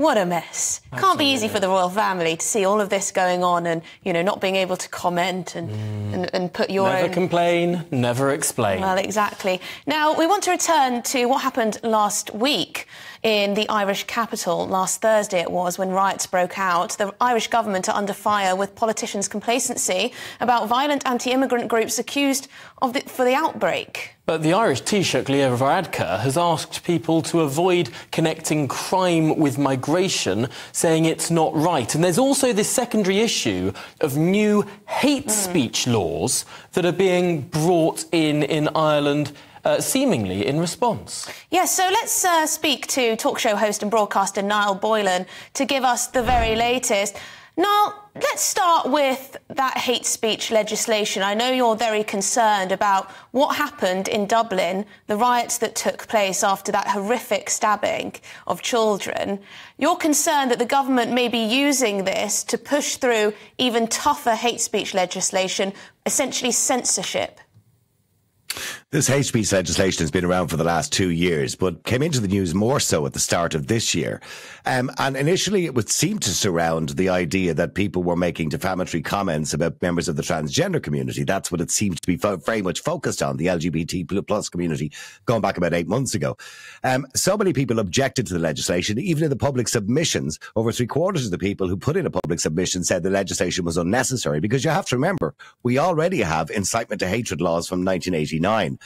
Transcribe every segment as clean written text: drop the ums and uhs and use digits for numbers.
What a mess. Absolutely. Can't be easy for the royal family to see all of this going on and, you know, not being able to comment and put your Never complain, never explain. Well, exactly. Now, we want to return to what happened last week in the Irish capital. Last Thursday it was, when riots broke out. The Irish government are under fire with politicians' complacency about violent anti-immigrant groups accused of for the outbreak. But the Irish Taoiseach, Leo Varadkar, has asked people to avoid connecting crime with migration, saying it's not right. And there's also this secondary issue of new hate speech laws that are being brought in Ireland, seemingly in response. Yes, so let's speak to talk show host and broadcaster Niall Boylan to give us the very latest. Niall, let's start with that hate speech legislation. I know you're very concerned about what happened in Dublin, the riots that took place after that horrific stabbing of children. You're concerned that the government may be using this to push through even tougher hate speech legislation, essentially censorship. This hate speech legislation has been around for the last 2 years, but came into the news more so at the start of this year. And initially it would seem to surround the idea that people were making defamatory comments about members of the transgender community. That's what it seemed to be very much focused on, the LGBT plus community, going back about 8 months ago. So many people objected to the legislation. Even in the public submissions, over 3/4 of the people who put in a public submission said the legislation was unnecessary, because you have to remember, we already have incitement to hatred laws from 1989.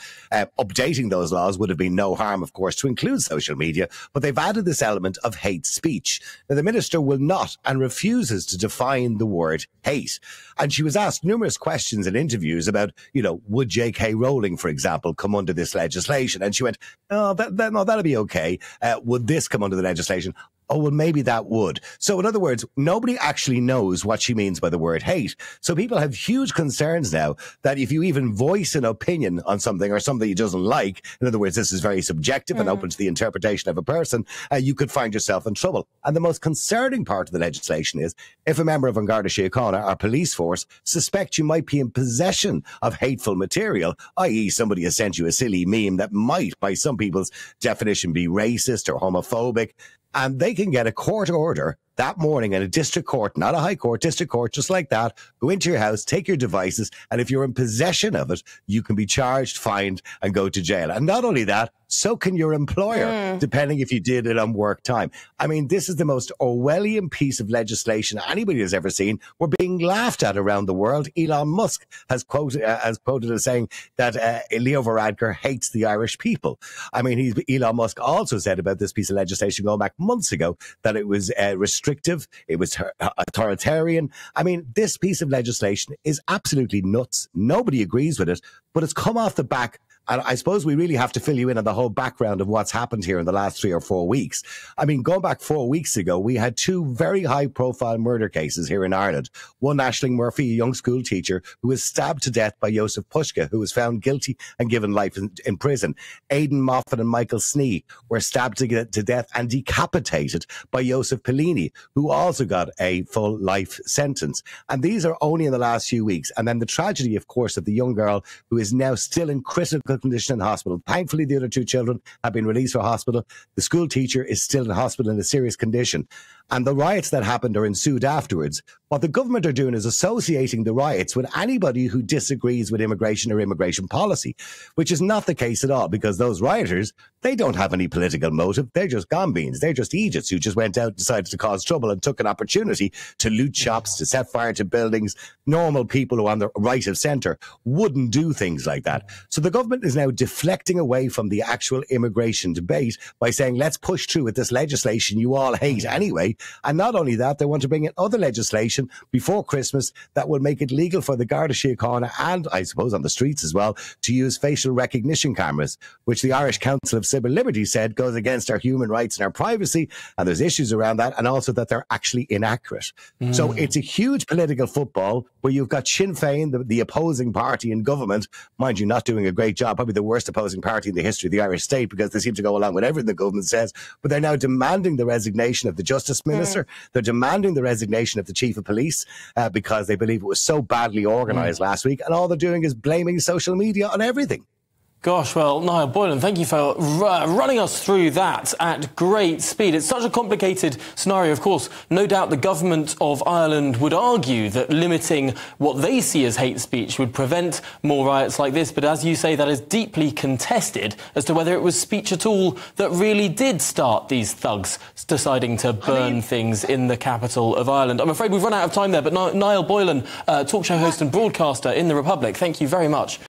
Updating those laws would have been no harm, of course, to include social media, but they've added this element of hate speech. Now, the minister will not and refuses to define the word hate. And she was asked numerous questions in interviews about, you know, would J.K. Rowling, for example, come under this legislation? And she went, no, that'll be okay. Would this come under the legislation? Oh, well, maybe that would. So in other words, nobody actually knows what she means by the word hate. So people have huge concerns now that if you even voice an opinion on something or something you doesn't like, in other words, this is very subjective and open to the interpretation of a person, you could find yourself in trouble. And the most concerning part of the legislation is if a member of An Garda Síochána, our police force, suspect you might be in possession of hateful material, i.e. somebody has sent you a silly meme that might, by some people's definition, be racist or homophobic, and they can get a court order that morning in a district court, not a high court, district court, just like that, go into your house, take your devices, and if you're in possession of it, you can be charged, fined, and go to jail. And not only that, so can your employer, depending if you did it on work time. I mean, this is the most Orwellian piece of legislation anybody has ever seen. We're being laughed at around the world. Elon Musk has quoted as saying that Leo Varadkar hates the Irish people. I mean, Elon Musk also said about this piece of legislation going back months ago that it was restrictive, it was authoritarian. I mean, this piece of legislation is absolutely nuts. Nobody agrees with it, but it's come off the back. And I suppose we really have to fill you in on the whole background of what's happened here in the last 3 or 4 weeks. I mean, going back 4 weeks ago, we had 2 very high-profile murder cases here in Ireland. One, Aisling Murphy, a young school teacher who was stabbed to death by Joseph Pushka, who was found guilty and given life in prison. Aidan Moffat and Michael Snee were stabbed to death and decapitated by Joseph Pellini, who also got a full life sentence. And these are only in the last few weeks. And then the tragedy, of course, of the young girl who is now still in critical condition in hospital. Thankfully, the other 2 children have been released from hospital. The school teacher is still in hospital in a serious condition. And the riots that happened or ensued afterwards, what the government are doing is associating the riots with anybody who disagrees with immigration or immigration policy, which is not the case at all, because those rioters, they don't have any political motive. They're just gombeans. They're just idiots who just went out, decided to cause trouble and took an opportunity to loot shops, to set fire to buildings. Normal people who are on the right of centre wouldn't do things like that. So the government is now deflecting away from the actual immigration debate by saying, let's push through with this legislation you all hate anyway. And not only that, they want to bring in other legislation before Christmas that will make it legal for the Garda Síochána and, I suppose, on the streets as well, to use facial recognition cameras, which the Irish Council of Civil Liberties said goes against our human rights and our privacy. And there's issues around that, and also that they're actually inaccurate. So it's a huge political football where you've got Sinn Féin, the opposing party in government, mind you, not doing a great job, probably the worst opposing party in the history of the Irish state, because they seem to go along with everything the government says, but they're now demanding the resignation of the Justice Minister. They're demanding the resignation of the Chief of Police because they believe it was so badly organised last week, and all they're doing is blaming social media on everything. Gosh, well, Niall Boylan, thank you for running us through that at great speed. It's such a complicated scenario, of course. No doubt the government of Ireland would argue that limiting what they see as hate speech would prevent more riots like this. But as you say, that is deeply contested as to whether it was speech at all that really did start these thugs deciding to burn things in the capital of Ireland. I'm afraid we've run out of time there, but Niall Boylan, talk show host and broadcaster in the Republic, thank you very much.